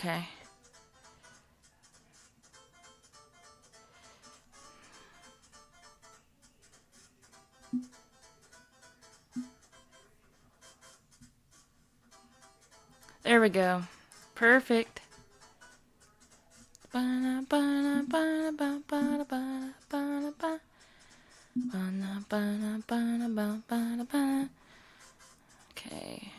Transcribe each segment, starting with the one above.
Okay. There we go. Perfect. Okay.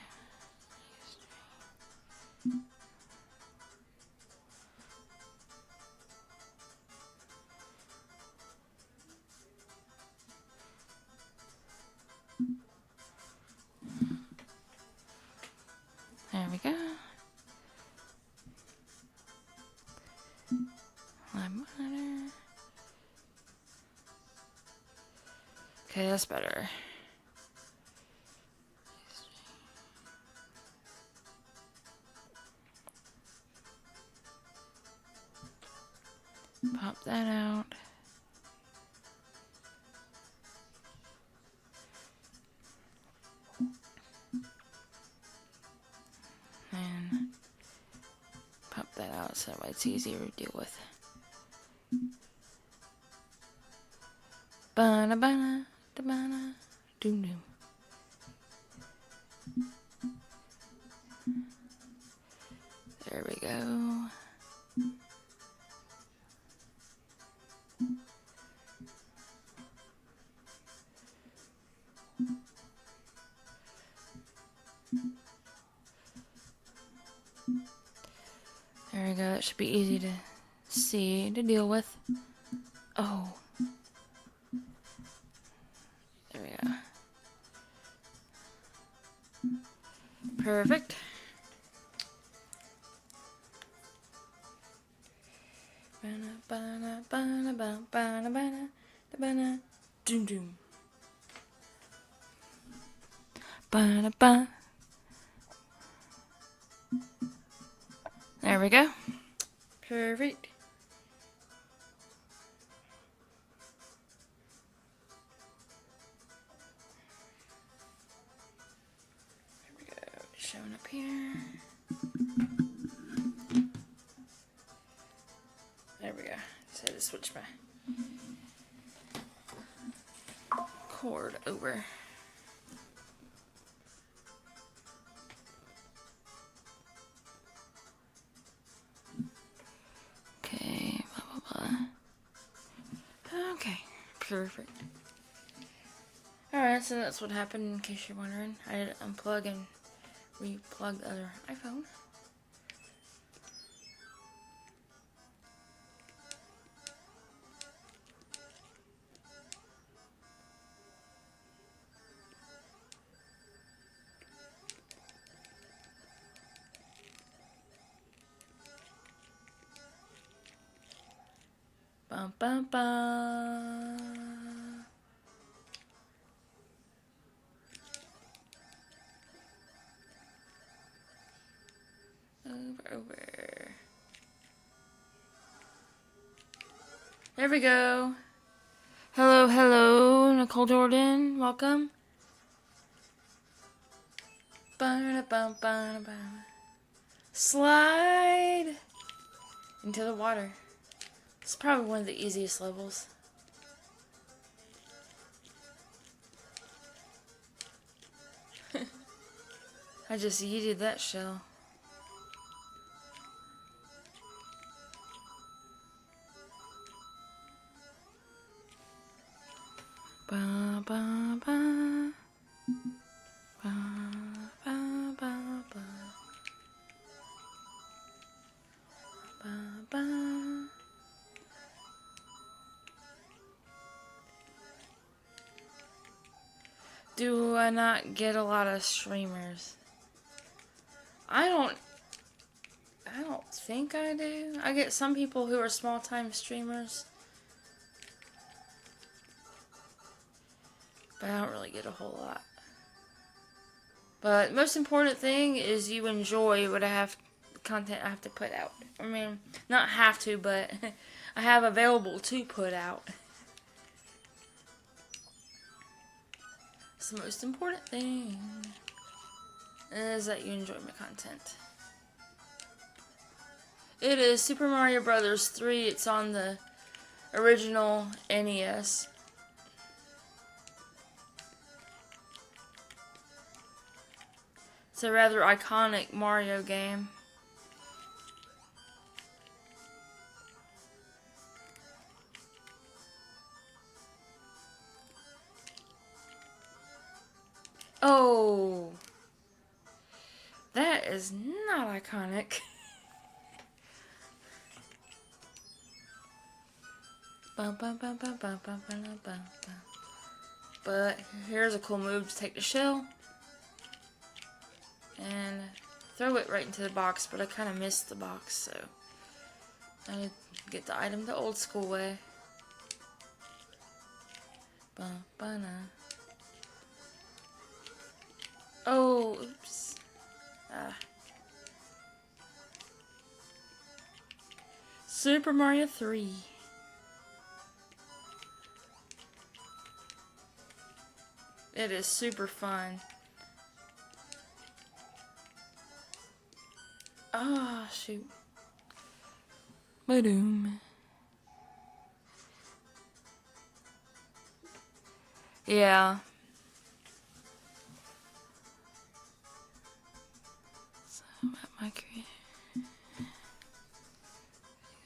There we go. Lime butter. Okay, that's better. Pop that out. And pop that out so that way it's easier to deal with. Bana bana da bana doom doom. There we go. There we go. That should be easy to see, to deal with. Oh. There we go. Perfect. Bana bana bana bana bana bana bana doom doom. Bana ba. There we go. Perfect. There we go. Showing up here. There we go. Just had to switch my cord over. Okay, blah blah blah. Okay, perfect. Alright, so that's what happened in case you're wondering. I did unplug and re-plug the other iPhone. Bum bum bum. Over. There we go. Hello, hello, Nicole Jordan. Welcome. Slide into the water. It's probably one of the easiest levels. I just yeeted that shell. Ba ba ba. Ba ba ba ba. Ba ba. Do I not get a lot of streamers? I don't think I do. I get some people who are small-time streamers, but I don't really get a whole lot. But most important thing is you enjoy what content I have to put out. I mean, not have to, but I have available to put out. It's the most important thing is that you enjoy my content. It is Super Mario Brothers 3. It's on the original NES. It's a rather iconic Mario game. Oh, that is not iconic. But here's a cool move to take the shell and throw it right into the box, but I kind of missed the box, so I need to get the item the old school way. Oh, oops. Super Mario 3. It is super fun. Ah, oh, shoot. Ba-doom. Yeah. So, at my creator.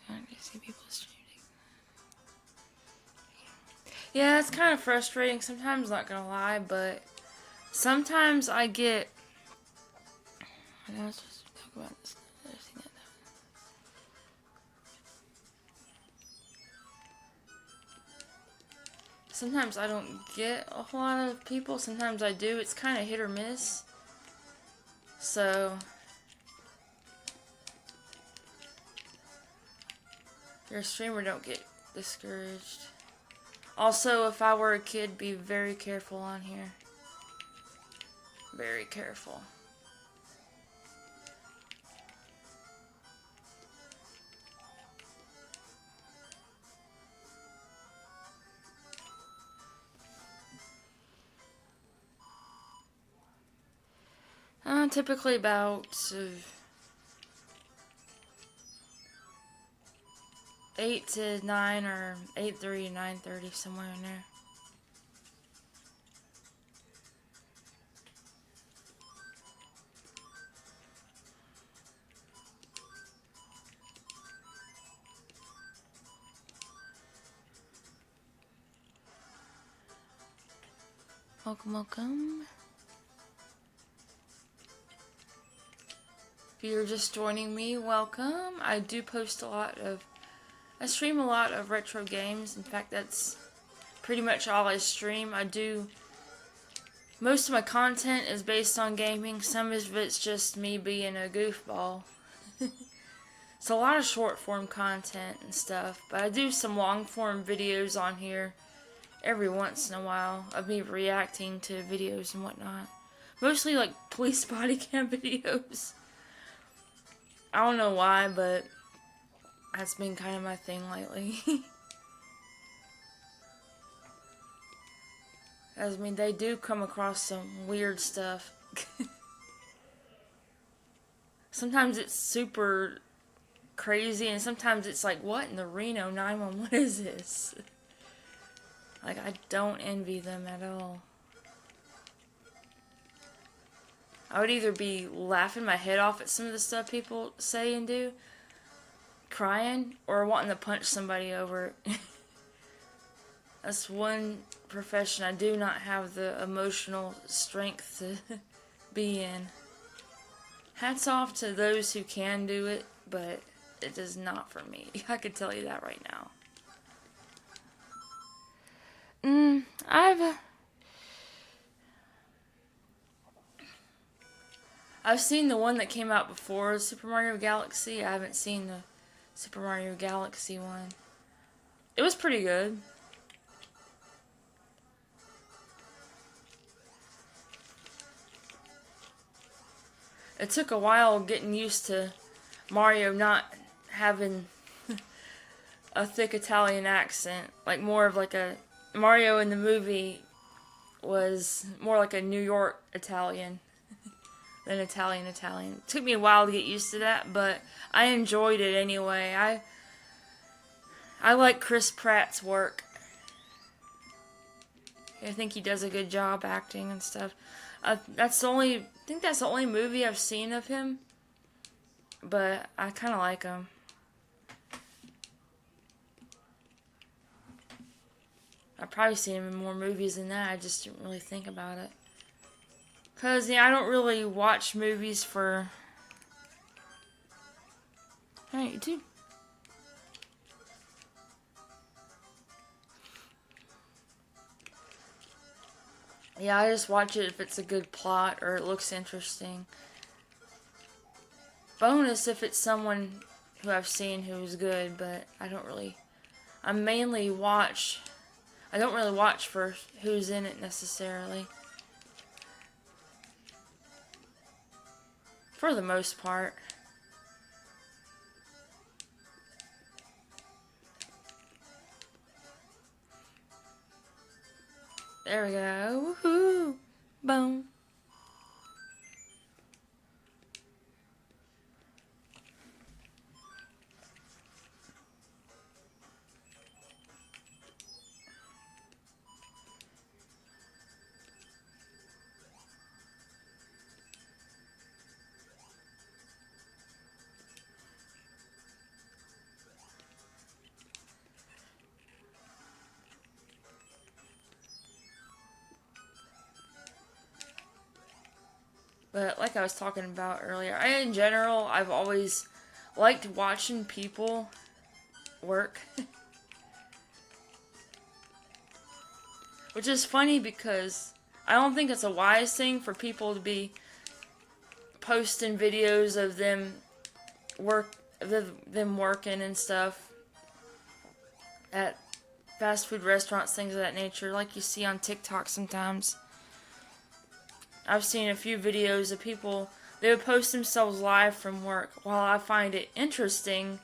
I see people streaming. Yeah, it's kind of frustrating sometimes, not gonna lie, but sometimes I get. I was supposed to talk about this. Sometimes I don't get a whole lot of people. Sometimes I do. It's kind of hit or miss. So, if you're a streamer, don't get discouraged. Also, if I were a kid, be very careful on here. Very careful. Typically about 8 to 9 or 8:30 to 9:30, somewhere in there. Welcome, welcome. If you're just joining me, welcome. I do post I stream a lot of retro games. In fact, that's pretty much all I stream. Most of my content is based on gaming. Some of it's just me being a goofball. It's a lot of short form content and stuff, but I do some long form videos on here every once in a while of me reacting to videos and whatnot. Mostly like police body cam videos. I don't know why, but that's been kind of my thing lately. I mean, they do come across some weird stuff. Sometimes it's super crazy, and sometimes it's like, what in the Reno 911, what is this? Like, I don't envy them at all. I would either be laughing my head off at some of the stuff people say and do, crying, or wanting to punch somebody over it. That's one profession I do not have the emotional strength to be in. Hats off to those who can do it, but it is not for me. I could tell you that right now. I've seen the one that came out before Super Mario Galaxy. I haven't seen the Super Mario Galaxy one. It was pretty good. It took a while getting used to Mario not having a thick Italian accent. Like more of like a Mario in the movie was more like a New York Italian. than Italian. It took me a while to get used to that, but I enjoyed it anyway. I like Chris Pratt's work. I think he does a good job acting and stuff. I think that's the only movie I've seen of him, but I kind of like him. I've probably seen him in more movies than that. I just didn't really think about it. Because, yeah, I don't really watch movies for... Alright, you too. Yeah, I just watch it if it's a good plot or it looks interesting. Bonus if it's someone who I've seen who's good, but I don't really watch for who's in it necessarily. For the most part. There we go. Woohoo! Boom. But like I was talking about earlier, in general, I've always liked watching people work. Which is funny because I don't think it's a wise thing for people to be posting videos of them working and stuff at fast food restaurants, things of that nature, like you see on TikTok sometimes. I've seen a few videos of people, they would post themselves live from work. While I find it interesting,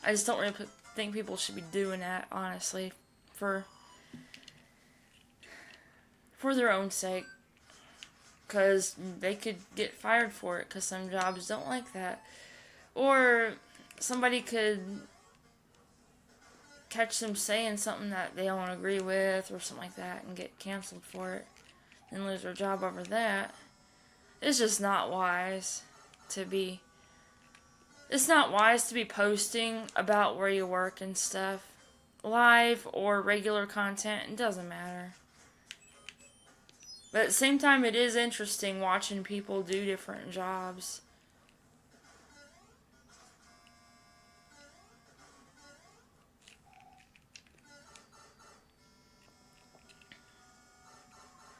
I just don't really think people should be doing that, honestly, for their own sake. Because they could get fired for it, because some jobs don't like that. Or somebody could catch them saying something that they don't agree with, or something like that, and get canceled for it. And lose their job over that. It's just not wise to be... It's not wise to be posting about where you work and stuff. Live or regular content, it doesn't matter. But at the same time, it is interesting watching people do different jobs.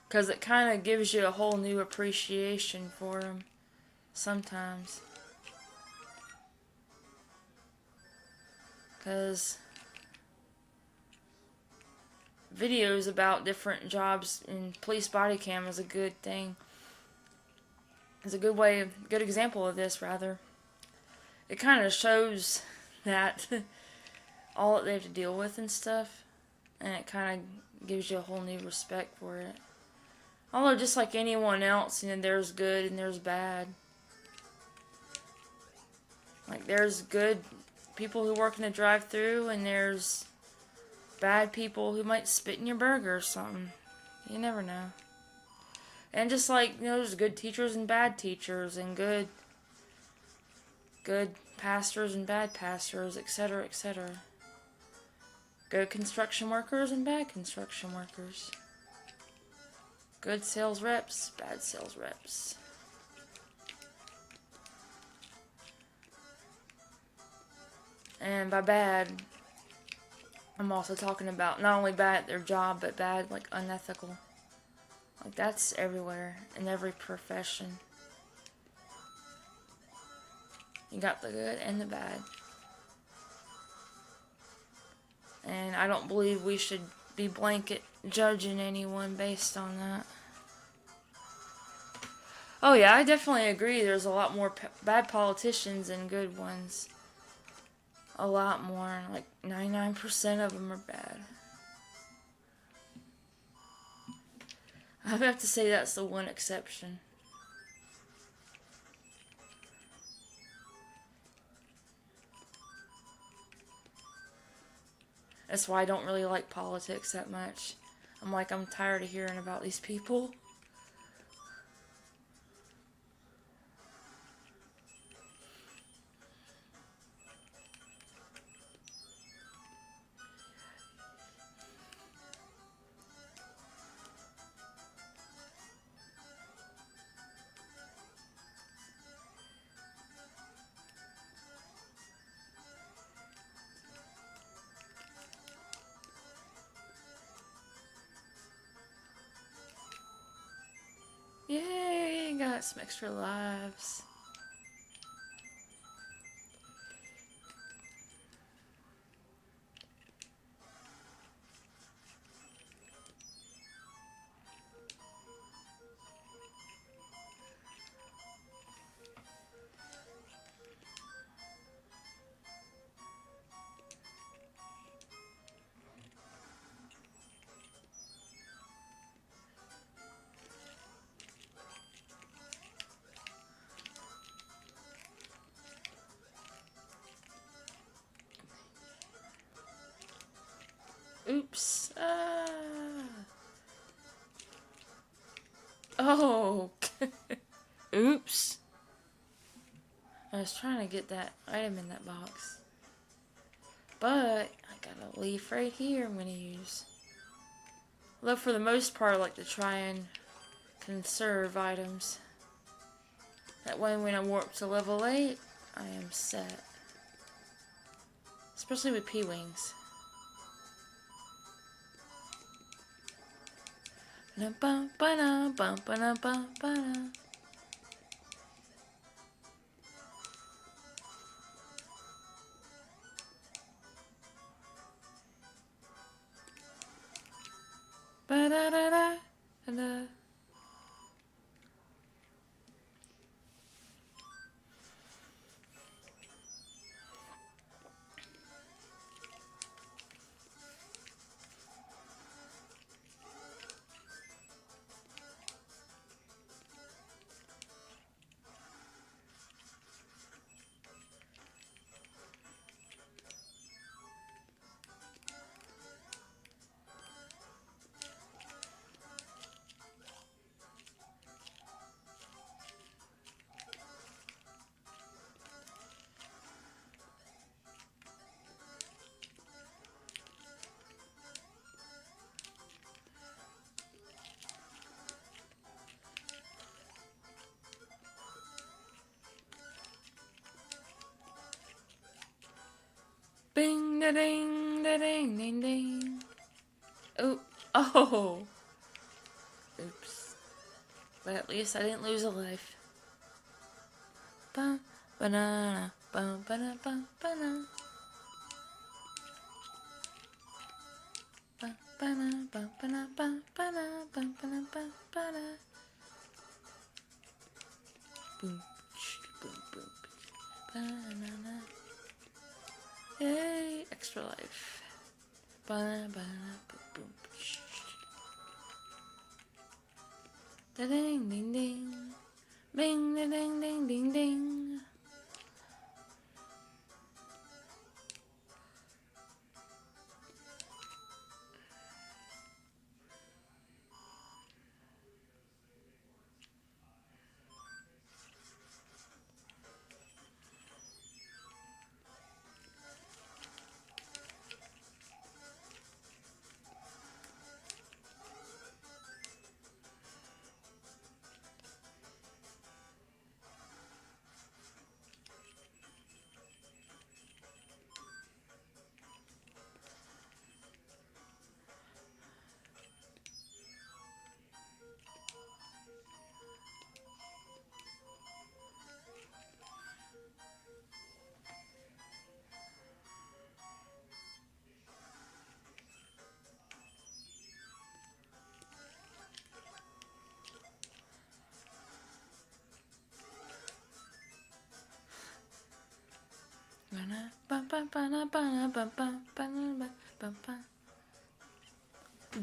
Because it kind of gives you a whole new appreciation for them sometimes. Because videos about different jobs in police body cam is a good thing. It's a good example of this, rather. It kind of shows that all that they have to deal with and stuff. And it kind of gives you a whole new respect for it. Although, just like anyone else, there's good and there's bad. Like, there's good people who work in the drive-thru, and there's bad people who might spit in your burger or something. You never know. And just like, there's good teachers and bad teachers, and good pastors and bad pastors, etc., etc. Good construction workers and bad construction workers. Good sales reps, bad sales reps. And by bad, I'm also talking about not only bad at their job, but bad, like, unethical. Like, that's everywhere, in every profession. You got the good and the bad. And I don't believe we should be blanket judging anyone based on that. Oh yeah, I definitely agree. There's a lot more bad politicians than good ones. A lot more. Like 99% of them are bad. I have to say that's the one exception. That's why I don't really like politics that much. I'm tired of hearing about these people. Yay, got some extra lives. Oops. Oh. Oops. I was trying to get that item in that box. But I got a leaf right here I'm going to use. Although for the most part I like to try and conserve items. That way when I warp to level 8, I am set. Especially with P-Wings. Ba-da-da-da-da. Bing da ding da ding ding ding. Oh, oh. Oops. But at least I didn't lose a life. Ba banana, ba ba ba banana. Ba banana, ba banana, ba banana, ba banana, ba banana. Boom, boom, boom. Banana. Yay, extra life. Banana, banana, boom, boom. Da ding, ding, ding. Bing, da ding, ding, ding, ding.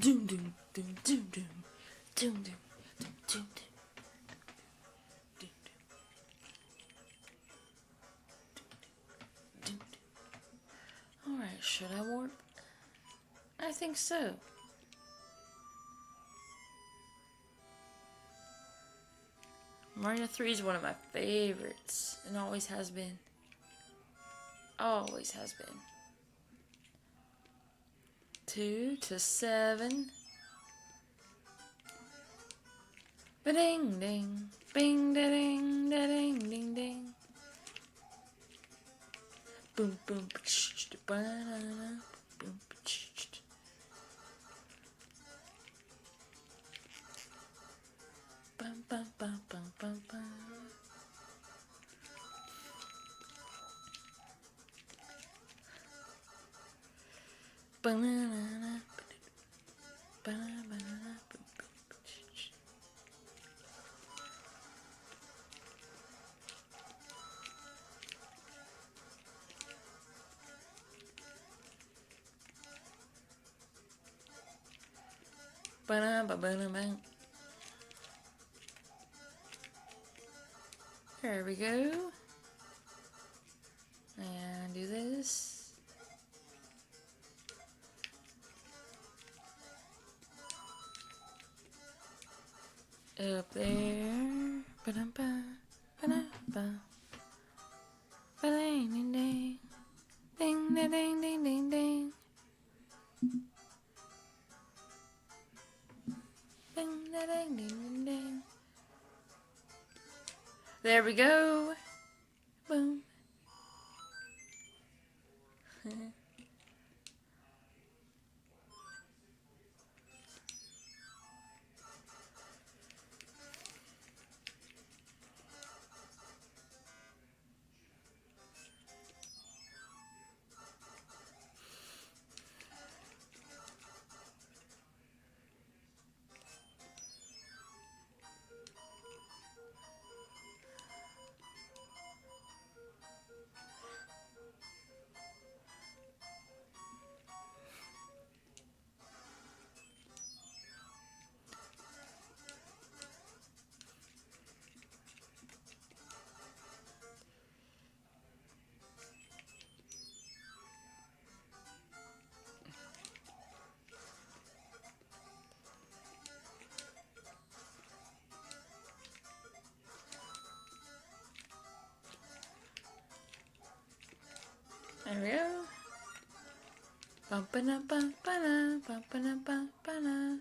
Doom doom doom doom doom doom doom doom doom doom. Alright, should I warp? I think so. Mario 3 is one of my favorites, and always has been. Always has been. 2 to 7. Ba-ding ding. Bing da ding da ding ding ding. Boom boom ba-da-da, boom bum bum bum bum bum bum. Banana, banana, banana. There we go. And do this. Up there. Ba-dum-ba, ba-dum-ba. Ba-ding, ding, ding. Ding, ding, ding, ding, ding, ding. Ding, ding, ding, ding, ding. There we go. Boom. There we go. Bum-ba-na-bum-ba-na, bum-ba-na-bum-ba-na.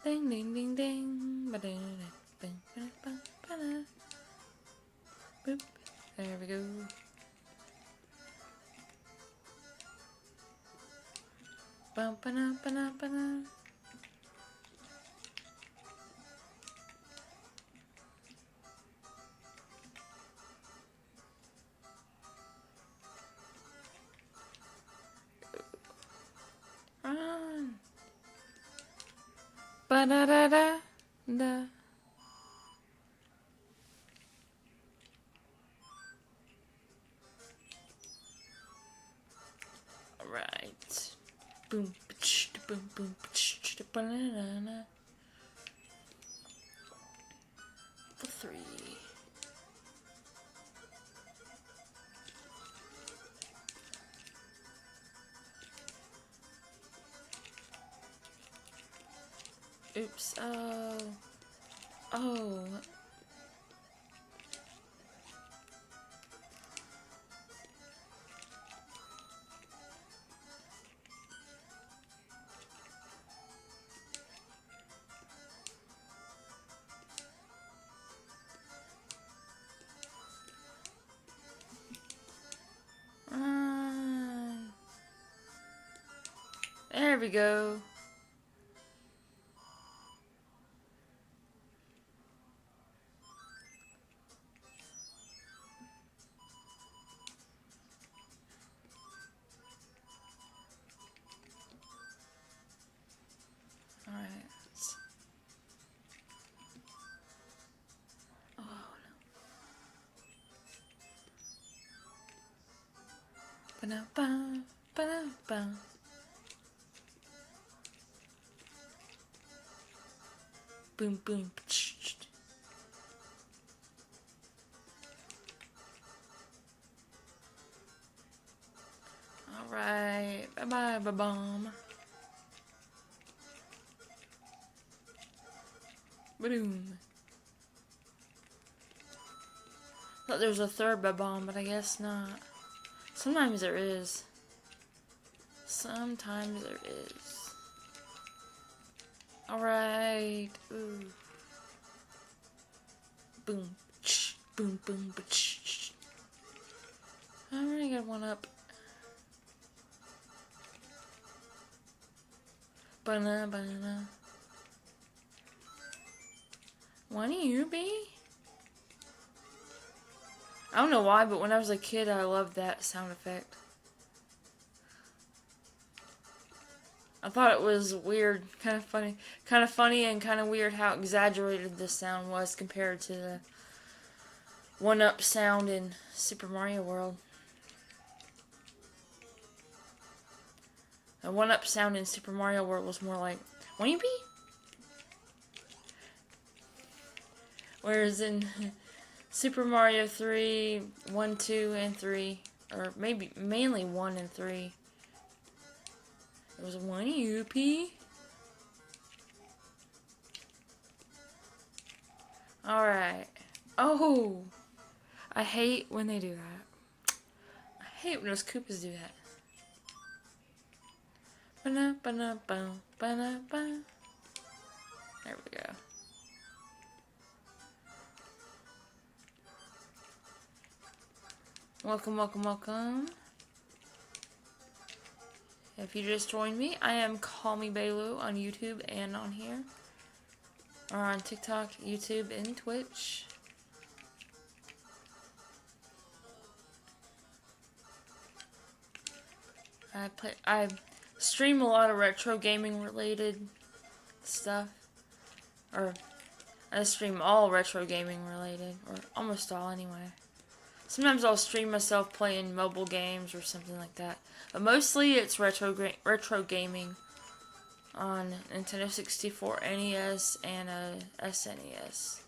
Ding ding ding ding. Ba-da-da-da-bing-ba-da-ba-ba-da. Boop. There we go. Bum-ba-da-ba-da-ba-da. Run. Ba-da-da-da-da. Alright. Boom, boom, boom, banana. For 3. Oops. Oh. There we go. Alright. Oh no. Ba-da-ba, ba-da-ba. Boom, boom. Alright. Bye-bye, ba-bomb. Boom. Thought there was a third ba-bomb, but I guess not. Sometimes there is. Sometimes there is. Alright. Ooh. Boom. Boom, boom, I already got one up. Banana, banana. Wanna you be? I don't know why, but when I was a kid, I loved that sound effect. I thought it was weird, kind of funny and kind of weird how exaggerated this sound was compared to the 1-up sound in Super Mario World. The 1-up sound in Super Mario World was more like, "Wanna be?" Whereas in Super Mario 3, 1, 2, and 3, or maybe mainly 1 and 3, it was "Wanna you pee?" Alright. Oh! I hate when they do that. I hate when those Koopas do that. Ba-na-ba-na-ba, there we go. Welcome, welcome, welcome. If you just joined me, I am Call Me Bailu on YouTube and on here. Or on TikTok, YouTube, and Twitch. I stream a lot of retro gaming related stuff. Or I stream all retro gaming related, or almost all anyway. Sometimes I'll stream myself playing mobile games or something like that. But mostly it's retro gaming on Nintendo 64, NES, and SNES.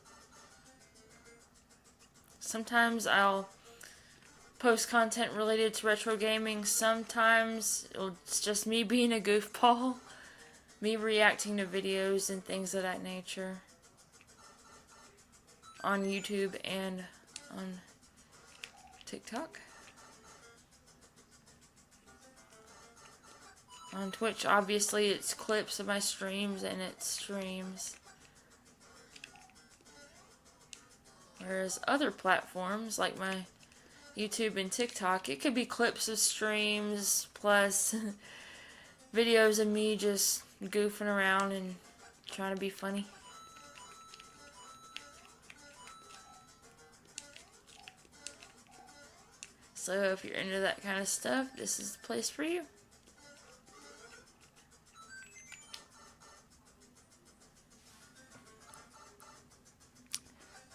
Sometimes I'll post content related to retro gaming. Sometimes it's just me being a goofball. Me reacting to videos and things of that nature. On YouTube and on TikTok. On Twitch, obviously, it's clips of my streams and it's streams. Whereas other platforms, like my YouTube and TikTok, it could be clips of streams, plus videos of me just goofing around and trying to be funny. So if you're into that kind of stuff, this is the place for you.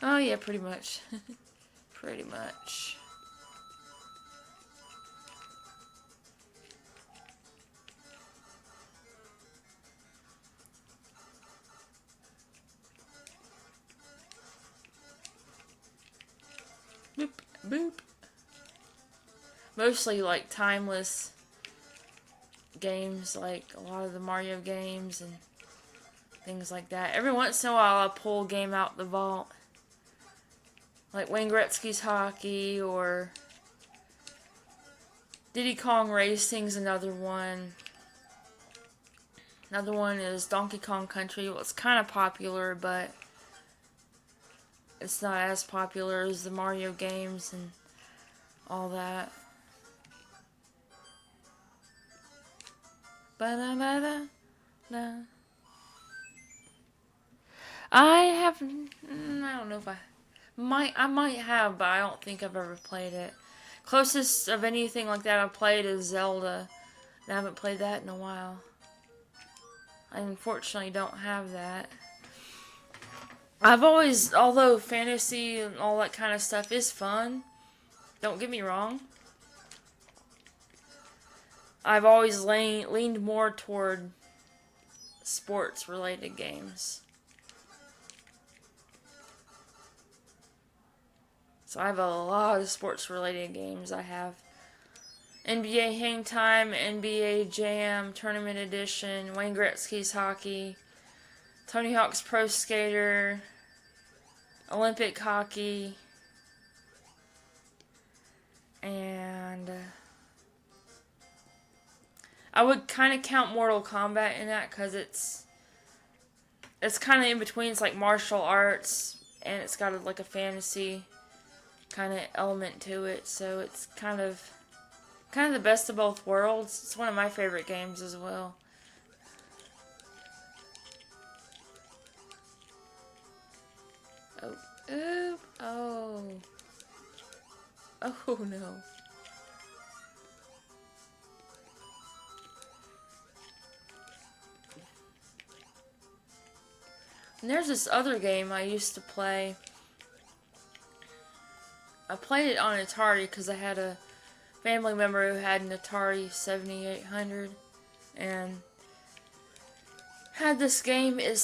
Oh yeah, pretty much. Pretty much. Boop, boop. Mostly like timeless games, like a lot of the Mario games and things like that. Every once in a while I'll pull a game out the vault. Like Wayne Gretzky's Hockey, or Diddy Kong Racing's another one. Another one is Donkey Kong Country. Well, it's kind of popular, but it's not as popular as the Mario games and all that. Ba-da-ba-da-da. I don't know if I might have, but I don't think I've ever played it. Closest of anything like that I've played is Zelda. And I haven't played that in a while. I unfortunately don't have that. I've always, although fantasy and all that kind of stuff is fun, don't get me wrong, I've always leaned more toward sports related games. So I have a lot of sports related games. I have NBA Hang Time, NBA Jam, Tournament Edition, Wayne Gretzky's Hockey, Tony Hawk's Pro Skater, Olympic Hockey, and I would kind of count Mortal Kombat in that because it's kind of in between. It's like martial arts and it's got like a fantasy kind of element to it, so it's kind of the best of both worlds. It's one of my favorite games as well. Oh, oop, oh no. And there's this other game I used to play. I played it on Atari because I had a family member who had an Atari 7800 and had this game. I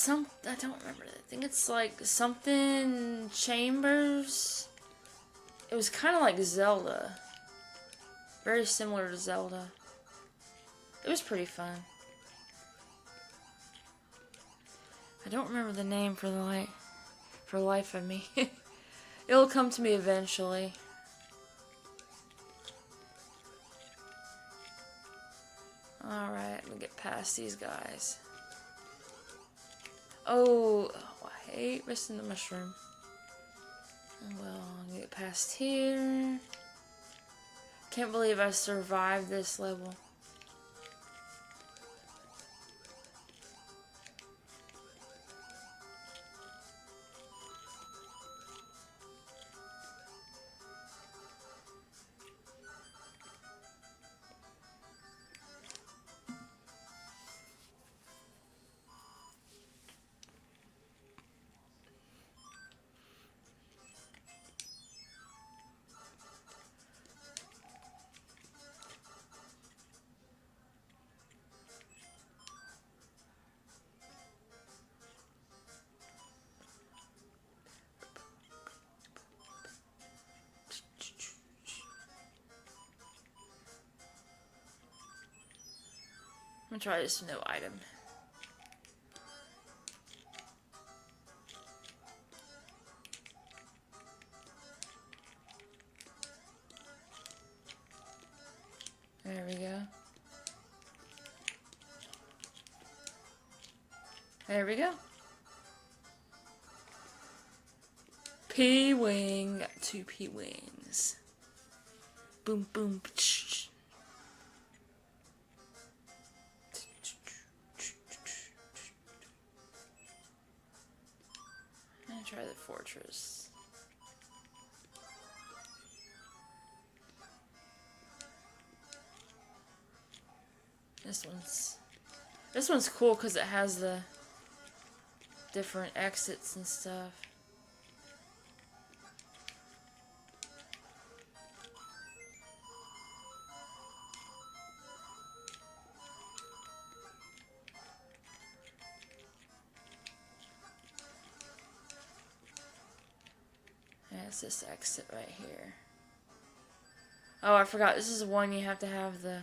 don't remember. I think it's like something Chambers. It was kind of like Zelda. Very similar to Zelda. It was pretty fun. I don't remember the name for the life of me. It'll come to me eventually. Alright, let me get past these guys. Oh, I hate missing the mushroom. Well, I'll get past here. Can't believe I survived this level. I'm gonna try this new item. There we go. There we go. P-Wing. Got 2 P-Wings. Boom, boom, psh. And try the fortress. This one's cool because it has the different exits and stuff. Yeah, it's this exit right here. Oh, I forgot. This is one you have to have the...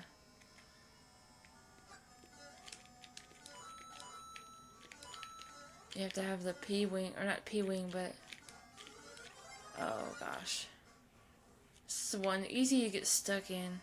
You have to have the P-Wing, or not P-Wing, but... Oh, gosh. This is the one easy to get stuck in.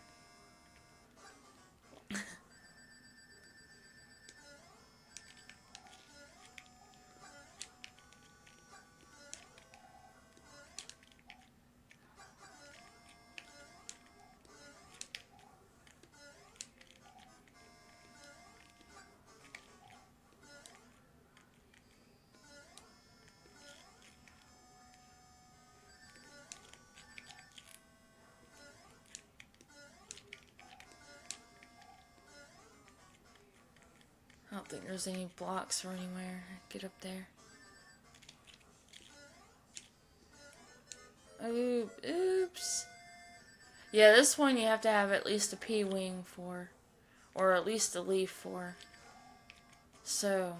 don't think there's any blocks or anywhere. Get up there. Oops. Yeah, this one you have to have at least a P-wing for. Or at least a leaf for. So,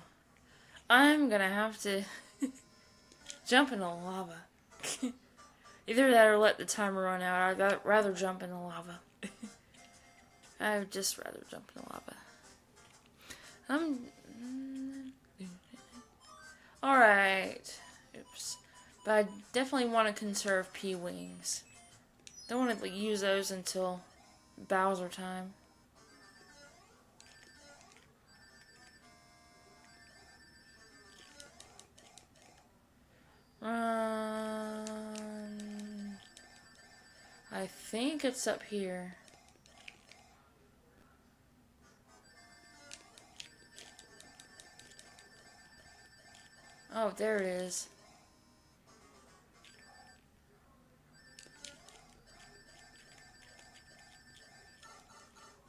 I'm gonna have to jump in the lava. Either that or let the timer run out. I'd rather jump in the lava. I would just rather jump in the lava. Alright. Oops. But I definitely want to conserve P-wings. Don't want to use those until Bowser time. I think it's up here. Oh, there it is.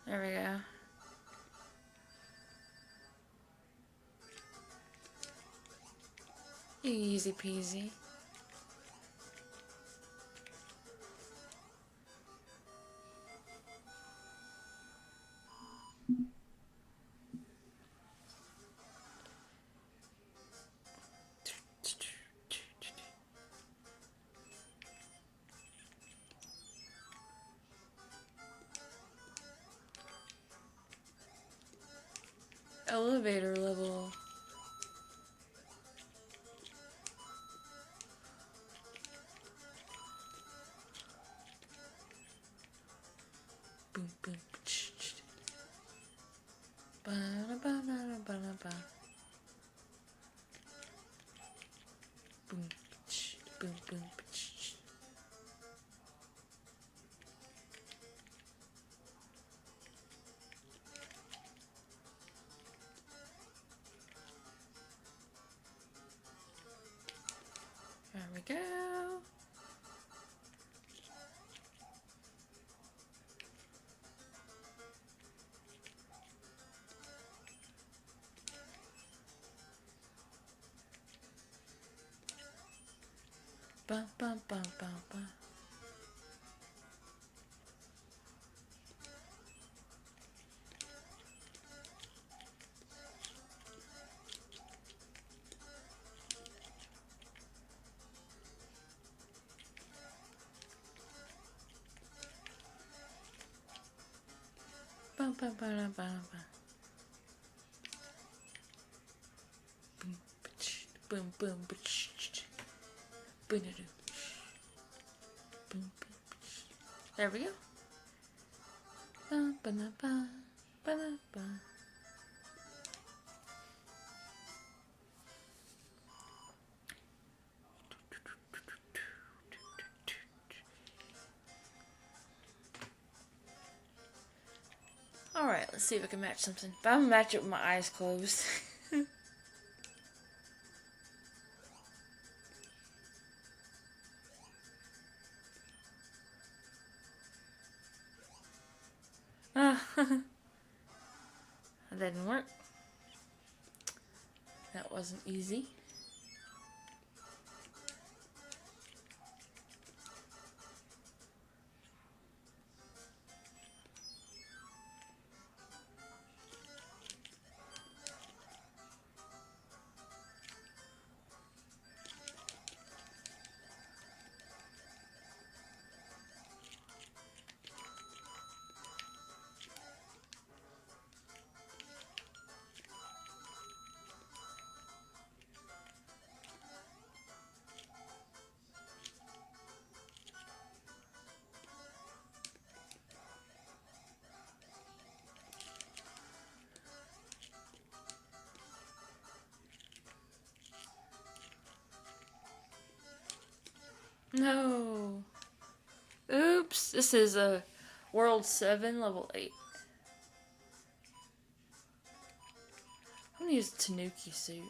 There we go. Easy peasy. Elevator level. Boom, boom, ba ba ba ba ba. Boom, boom, boom. There we go. Ba ba ba ba ba. Ba ba ba ba ba. Boom, boom, boom, boom. There we go. Ba ba ba ba ba. Alright, let's see if I can match something. But I'm gonna match it with my eyes closed. That didn't work. That wasn't easy. No. Oops. This is a World 7, Level 8. I'm gonna use the Tanuki suit.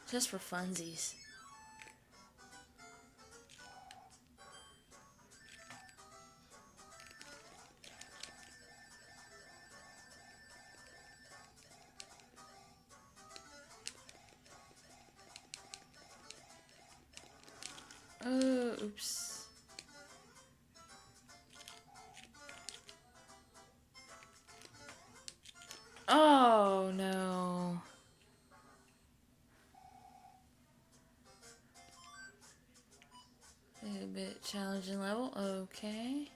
Just for funsies. Oops. Oh no. A little bit challenging level. Okay.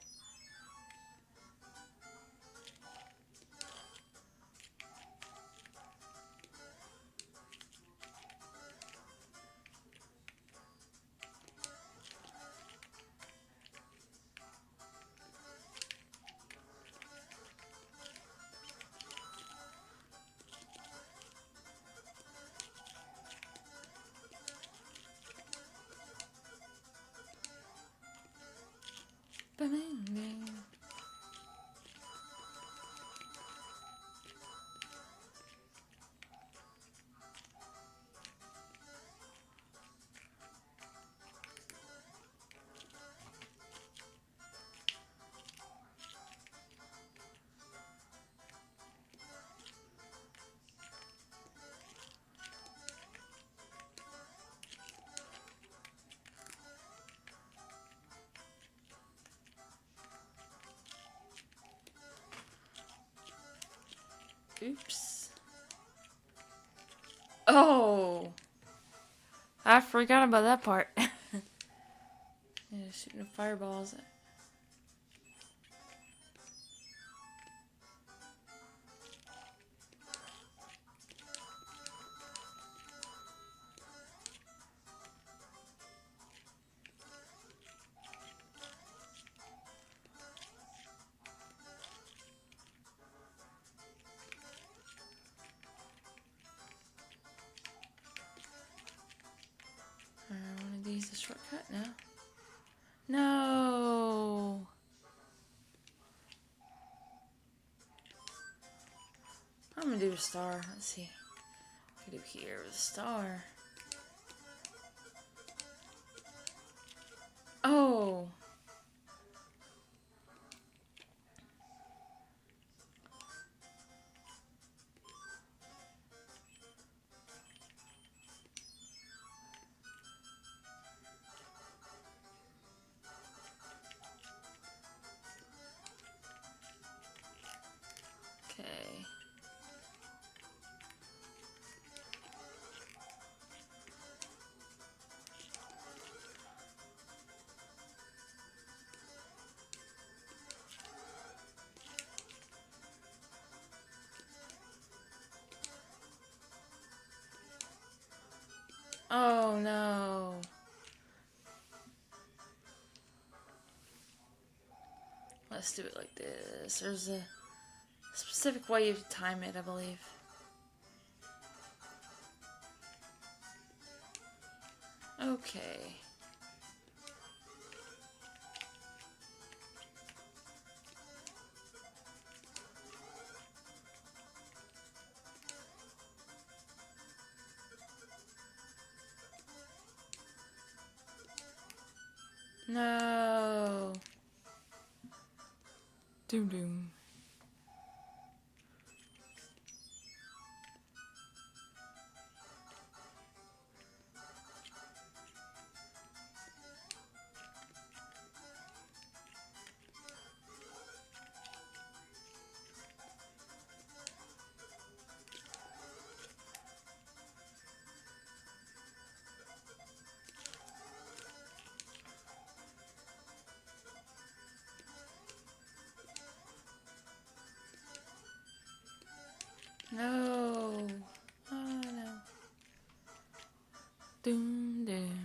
Ba-bing-bing. Oops. Oh! I forgot about that part. Yeah, shooting fireballs. I want to use the shortcut now. No! I'm gonna do a star. Let's see. I can do here with a star. Oh! Okay. Oh no. Let's do it like this. There's a specific way to time it, I believe. Okay. No. Doom doom. No. Oh no. Doom doom.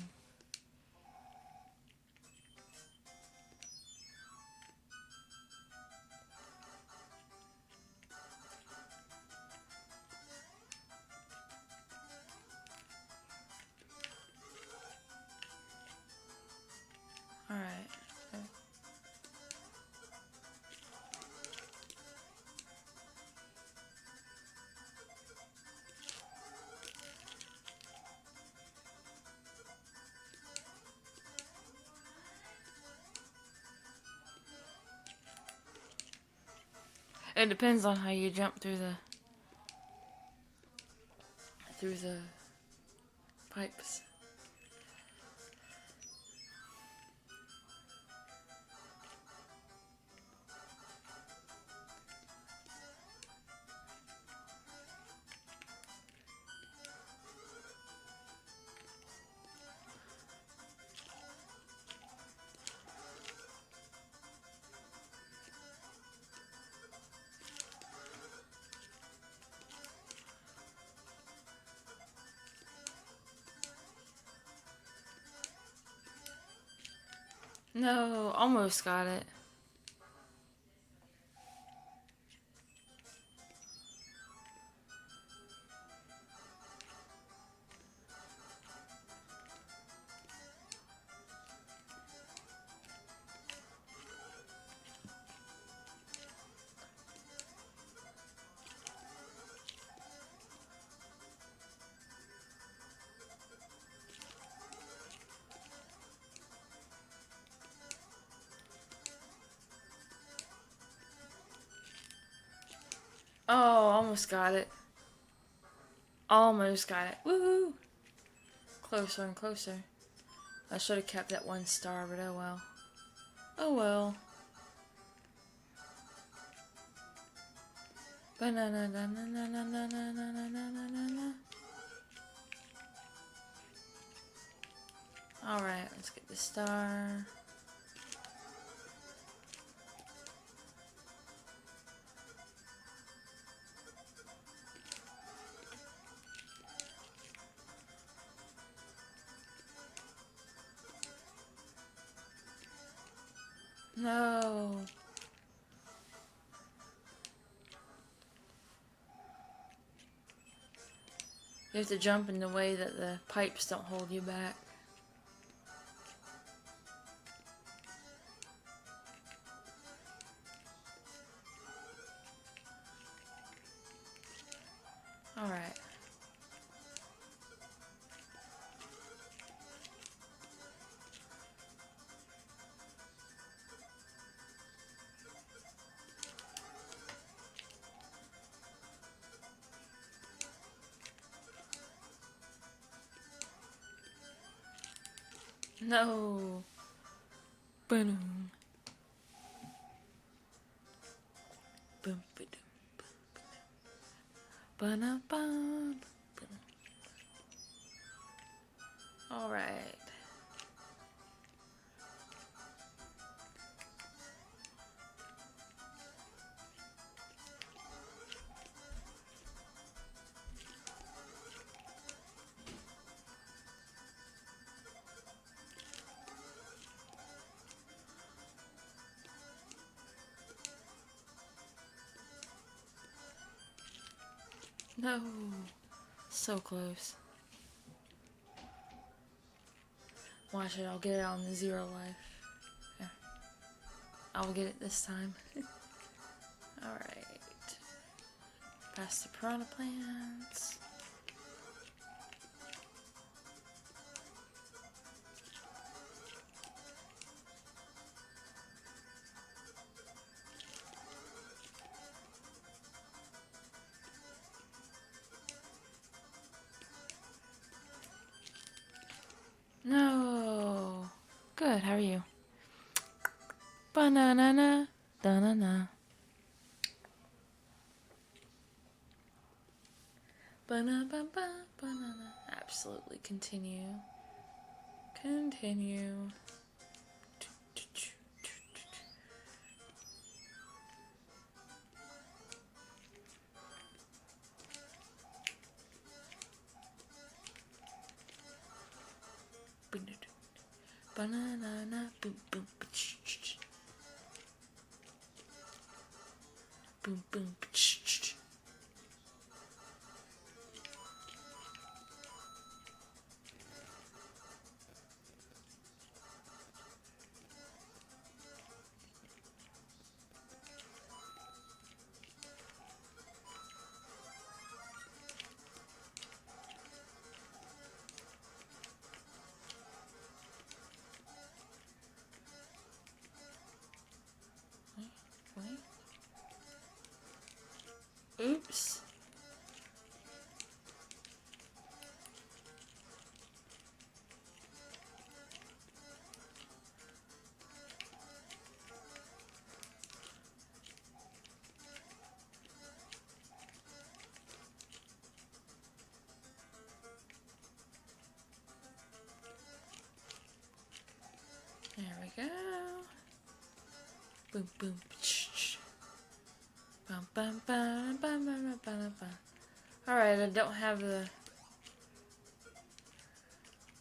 Alright. It depends on how you jump through the pipes. No, almost got it. Oh, almost got it. Almost got it. Woohoo! Closer and closer. I should have kept that 1 star, but oh well. Oh well. Banana, banana, banana, banana, banana. Alright, let's get the star. No. You have to jump in the way that the pipes don't hold you back. Alright. No. Boom. Boom. Ba-na-bum. Alright. No. So close. Watch it, I'll get it on the 0 life. Yeah. I'll get it this time. Alright. Past the piranha plants. No. Good, how are you? Banana, banana. Banana, banana. Absolutely continue. Continue. Banana, boom, boom, boom, boom. Wait. Oops. There we go. Boom, boom. Bum, bum, bum, bum, bum, bum, bum. Alright, I don't have the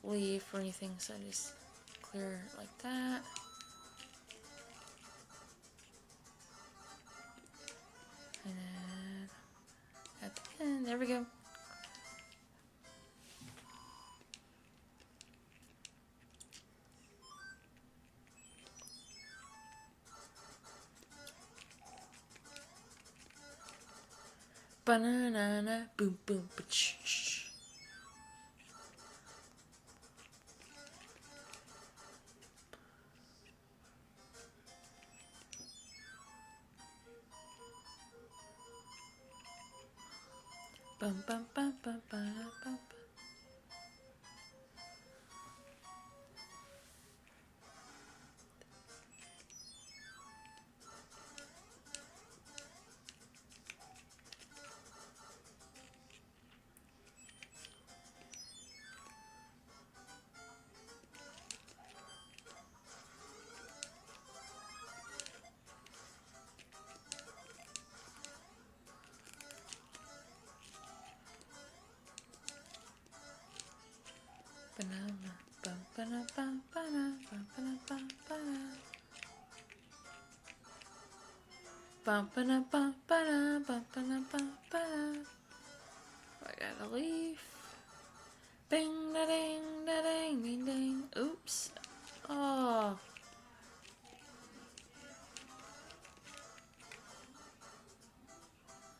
leaf or anything, so I just clear it like that. There we go. Banana, boom, boom, ba-ch-ch. Bum, bum, bum, bum, bum, bum. Banana, bum, banana, bum, banana, bum, banana, bum, banana. Bum, banana, bum, banana, bum, banana, bum, banana. I got a leaf. Bing, da, ding, da, ding, ding, ding. Oops. Oh.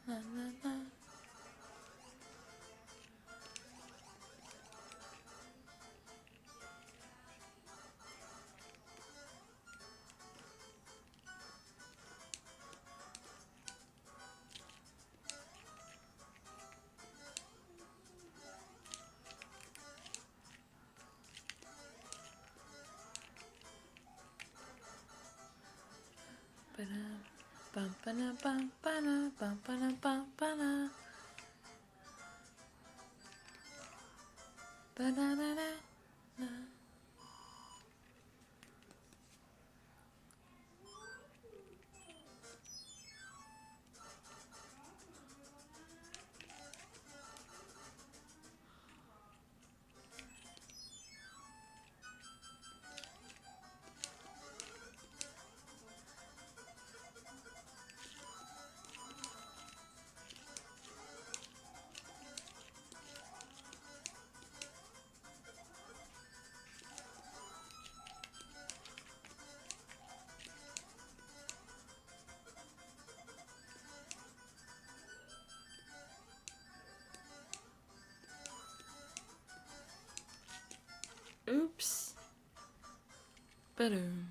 Na, na, na. Bum, ba-na, bum, ba-na, bum, ba-na, bum, ba-na. Ba-da-da-da-da. Oops. Ba-doom.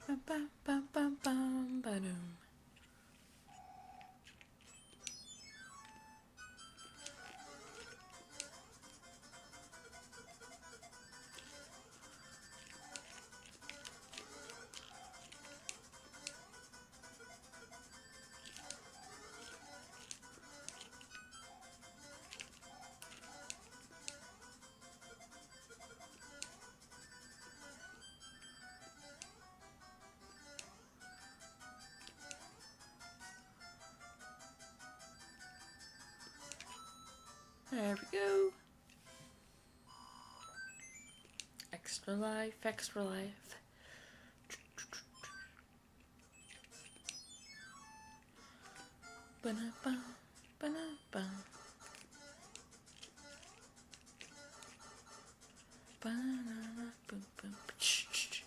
Bum, bum, bum, bum, bum, ba-doom. There we go. Extra life, extra life. Ba-na-ba, ba-na-ba. Ba-na-na, boom, boom, ch-ch-ch.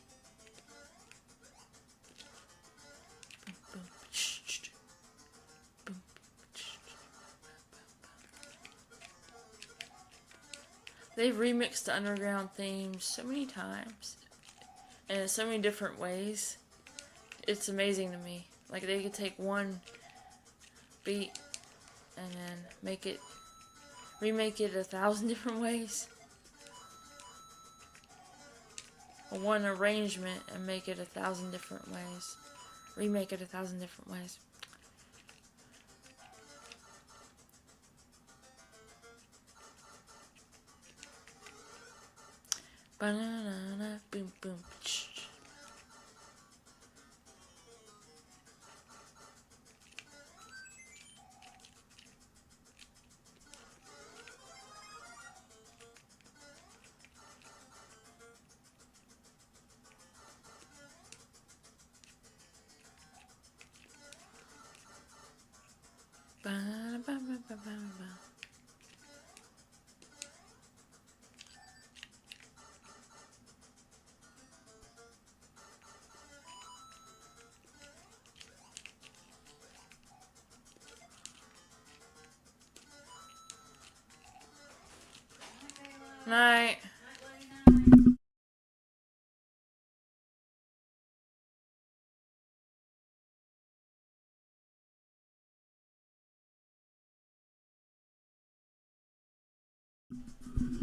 Boom, boom, ch-ch-ch. Boom, ch-ch-ch. They've remixed the underground themes so many times and in so many different ways. It's amazing to me. Like, they could take one beat and then remake it 1,000 different ways. Or one arrangement and make it 1,000 different ways. Remake it 1,000 different ways. Banana, boom, boom. Night.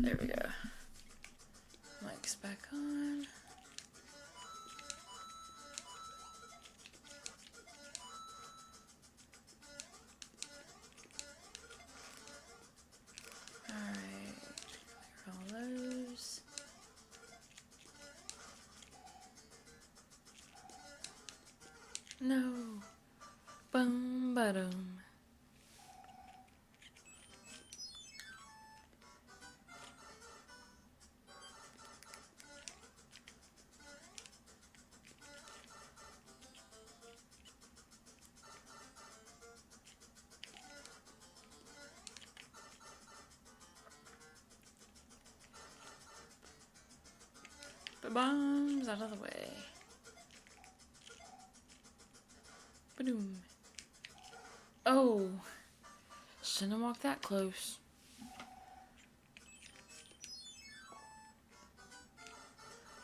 There we go. Mic's back on. Alright. Clear all those. No. Boom, ba-dum. The bombs out of the way. Ba-doom. Oh. Shouldn't have walked that close.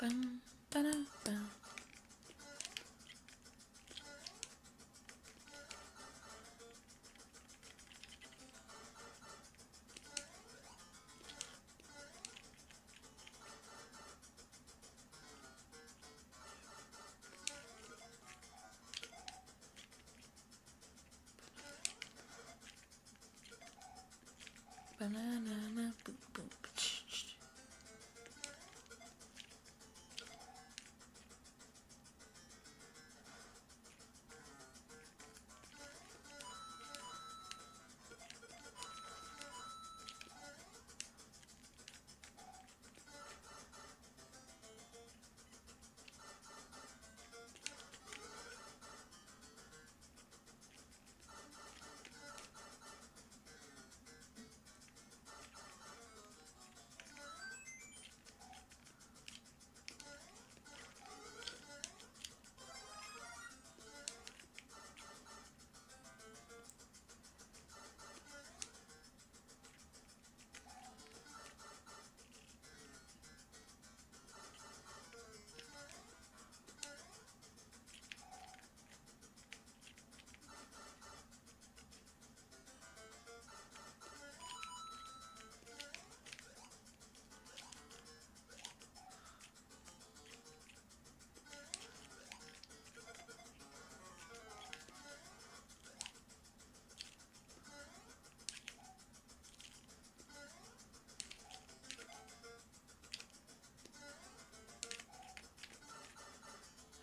Bum, ba-da, bum. Banana, boom, boom, ch-ch.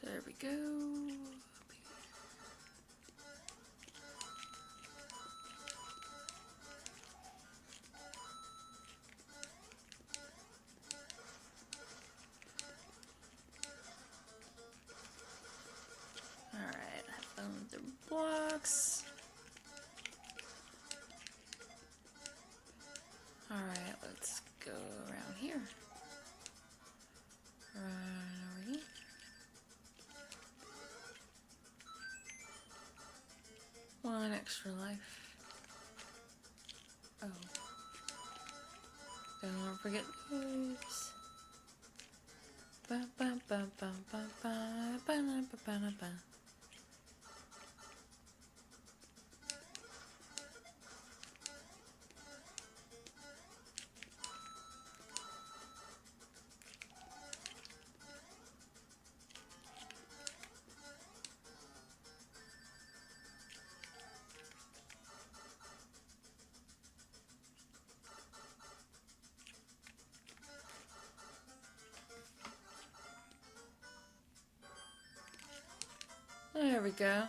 There we go. Alright, I found the blocks. Alright, let's go around here. Run over here. One extra life. Oh. Don't forget those. Ba ba ba ba ba ba ba ba ba ba ba. There we go.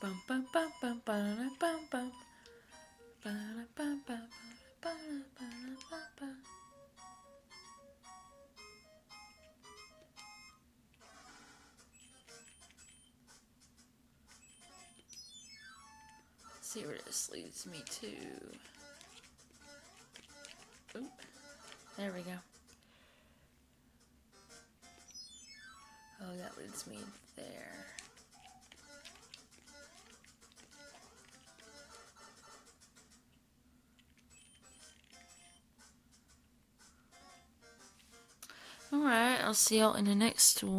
Bum bum bum bum bum bum bum. See where this leads me to. Oop. There we go. Oh, that leads me there. Alright, I'll see y'all in the next one.